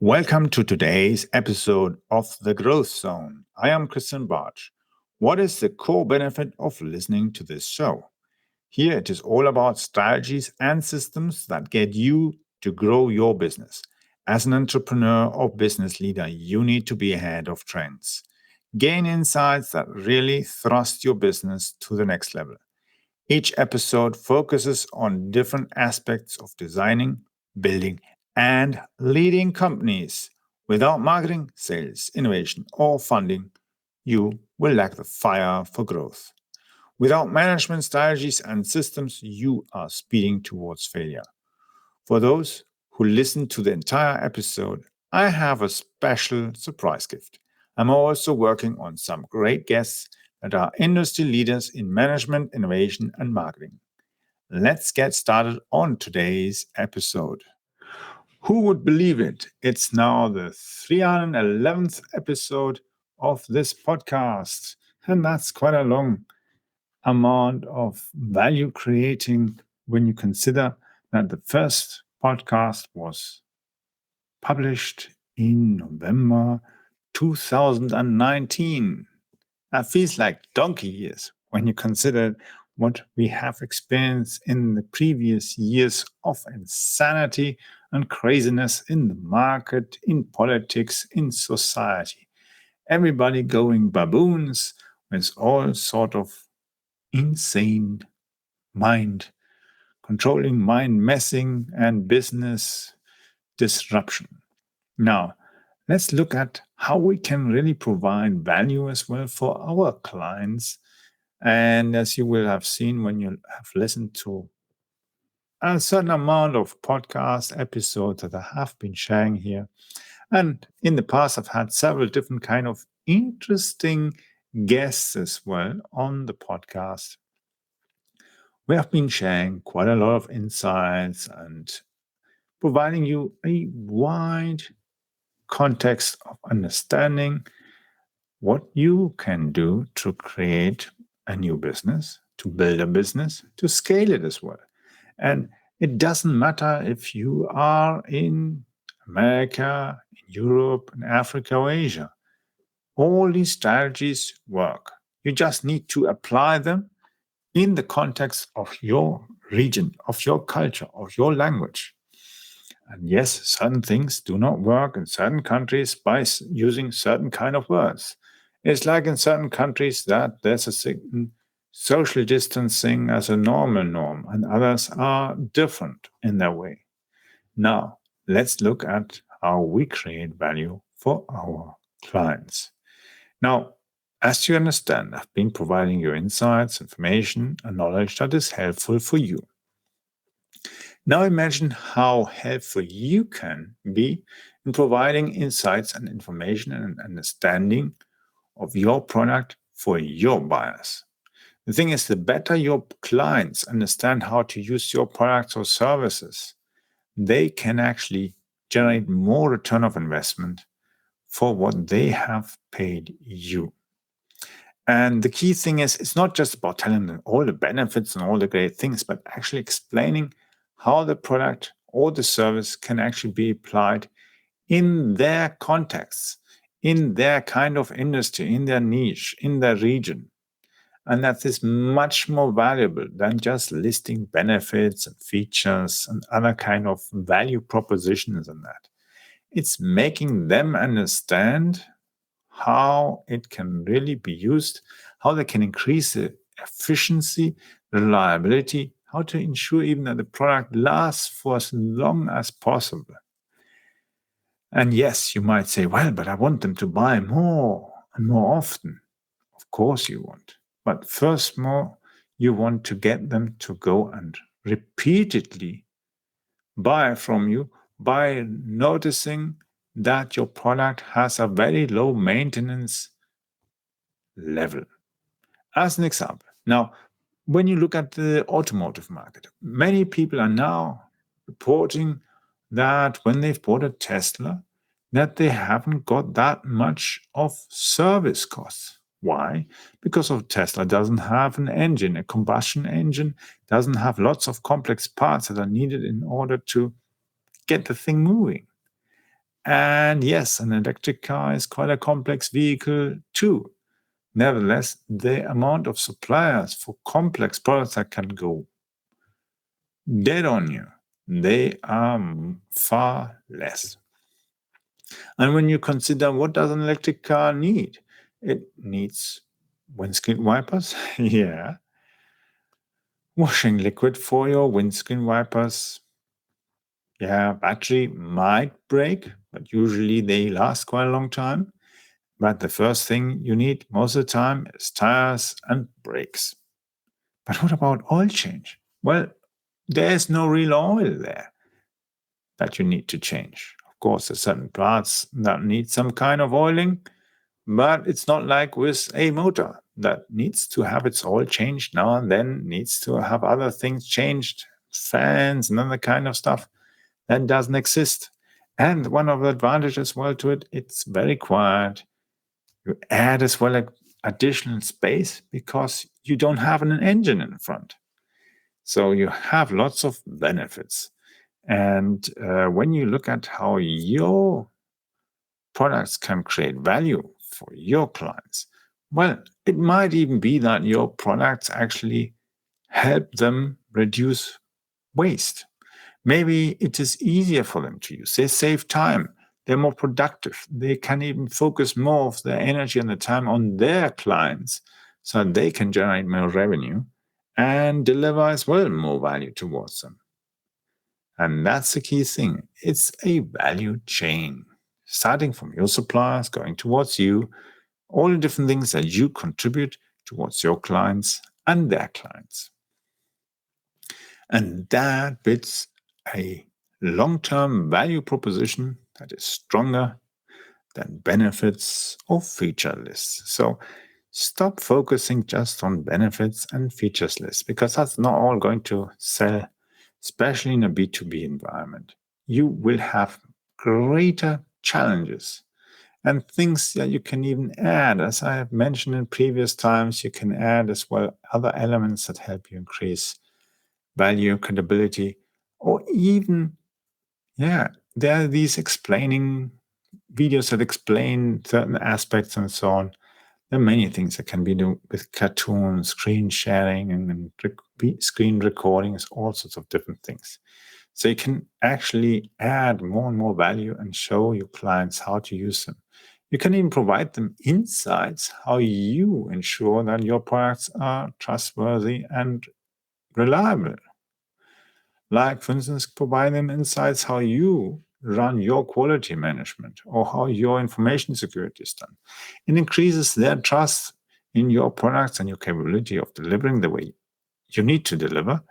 Welcome to today's episode of The Growth Zone. I am Christian Bartsch. What is the core benefit of listening to this show? Here it is all about strategies and systems that get you to grow your business. As an entrepreneur or business leader, you need to be ahead of trends. Gain insights that really thrust your business to the next level. Each episode focuses on different aspects of designing, building, and leading companies. Without marketing, sales, innovation, or funding, you will lack the fire for growth. Without management strategies and systems, you are speeding towards failure. For those who listen to the entire episode, I have a special surprise gift. I'm also working on some great guests that are industry leaders in management, innovation, and marketing. Let's get started on today's episode. Who would believe it? It's now the 311th episode of this podcast, and that's quite a long amount of value creating when you consider that the first podcast was published in November 2019. That feels like donkey years when you consider what we have experienced in the previous years of insanity and craziness in the market, in politics, in society. Everybody going baboons with all sort of insane mind, controlling mind messing and business disruption. Now, let's look at how we can really provide value as well for our clients. And as you will have seen when you have listened to a certain amount of podcast episodes that I have been sharing here. And in the past, I've had several different kind of interesting guests as well on the podcast. We have been sharing quite a lot of insights and providing you a wide context of understanding what you can do to create a new business, to build a business, to scale it as well. And it doesn't matter if you are in America, in Europe, in Africa, or Asia. All these strategies work. You just need to apply them in the context of your region, of your culture, of your language. And yes, certain things do not work in certain countries by using certain kind of words. It's like in certain countries that there's a certain social distancing as a normal norm, and others are different in their way. Now, let's look at how we create value for our clients. Now, as you understand, I've been providing you insights, information, and knowledge that is helpful for you. Now imagine how helpful you can be in providing insights and information and understanding of your product for your buyers. The thing is, the better your clients understand how to use your products or services, they can actually generate more return of investment for what they have paid you. And the key thing is, it's not just about telling them all the benefits and all the great things, but actually explaining how the product or the service can actually be applied in their contexts, in their kind of industry, in their niche, in their region. And that is much more valuable than just listing benefits and features and other kind of value propositions and that. It's making them understand how it can really be used, how they can increase the efficiency, reliability, how to ensure even that the product lasts for as long as possible. And yes, you might say, well, but I want them to buy more and more often. Of course you want. But first more, you want to get them to go and repeatedly buy from you by noticing that your product has a very low maintenance level. As an example, now, when you look at the automotive market, many people are now reporting that when they've bought a Tesla, that they haven't got that much of service costs. Why? Because Tesla doesn't have an engine, a combustion engine, doesn't have lots of complex parts that are needed in order to get the thing moving. And yes, an electric car is quite a complex vehicle too. Nevertheless, the amount of suppliers for complex products that can go dead on you, they are far less. And when you consider what does an electric car need, it needs windscreen wipers, yeah, washing liquid for your windscreen wipers, yeah, battery might break, but usually they last quite a long time. But the first thing you need most of the time is tires and brakes. But what about oil change? Well, there's no real oil there that you need to change. Of course, there's certain parts that need some kind of oiling, but it's not like with a motor that needs to have its oil changed now and then, needs to have other things changed, fans and other kind of stuff. That doesn't exist. And one of the advantages as well to it, it's very quiet. You add as well additional space because you don't have an engine in front. So you have lots of benefits. And when you look at how your products can create value for your clients, well, it might even be that your products actually help them reduce waste. Maybe it is easier for them to use. They save time. They're more productive. They can even focus more of their energy and the time on their clients so they can generate more revenue and deliver as well more value towards them. And that's the key thing. It's a value chain, starting from your suppliers, going towards you, all the different things that you contribute towards your clients and their clients. And that builds a long-term value proposition that is stronger than benefits or feature lists. So stop focusing just on benefits and features lists because that's not all going to sell, especially in a B2B environment. You will have greater challenges and things that you can even add. As I have mentioned in previous times, you can add as well other elements that help you increase value, credibility, or even, there are these explaining videos that explain certain aspects and so on. There are many things that can be done with cartoons, screen sharing, and screen recordings, all sorts of different things. So you can actually add more and more value and show your clients how to use them. You can even provide them insights how you ensure that your products are trustworthy and reliable. Like, for instance, provide them insights how you run your quality management or how your information security is done. It increases their trust in your products and your capability of delivering the way you need to deliver.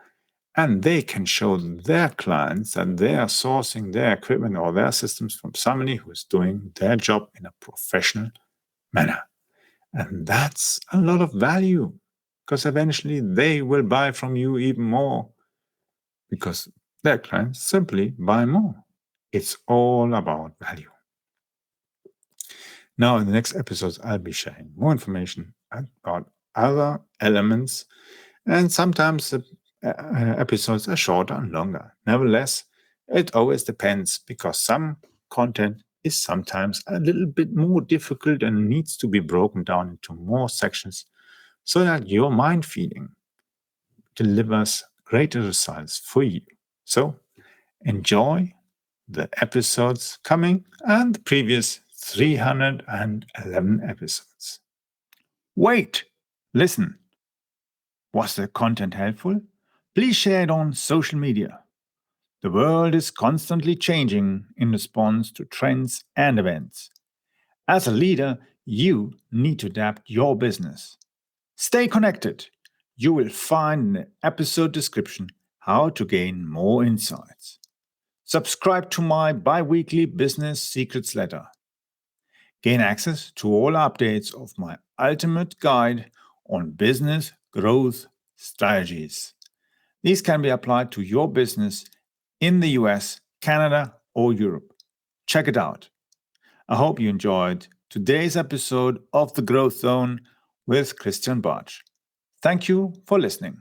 And they can show their clients that they are sourcing their equipment or their systems from somebody who is doing their job in a professional manner. And that's a lot of value because eventually they will buy from you even more because their clients simply buy more. It's all about value. Now, in the next episodes, I'll be sharing more information about other elements, and sometimes the episodes are shorter and longer. Nevertheless, it always depends because some content is sometimes a little bit more difficult and needs to be broken down into more sections so that your mind feeding delivers greater results for you. So enjoy the episodes coming and the previous 311 episodes. Wait! Listen! Was the content helpful? Please share it on social media. The world is constantly changing in response to trends and events. As a leader, you need to adapt your business. Stay connected. You will find in the episode description how to gain more insights. Subscribe to my bi-weekly business secrets letter. Gain access to all updates of my ultimate guide on business growth strategies. These can be applied to your business in the US, Canada, or Europe. Check it out. I hope you enjoyed today's episode of The Growth Zone with Christian Bartsch. Thank you for listening.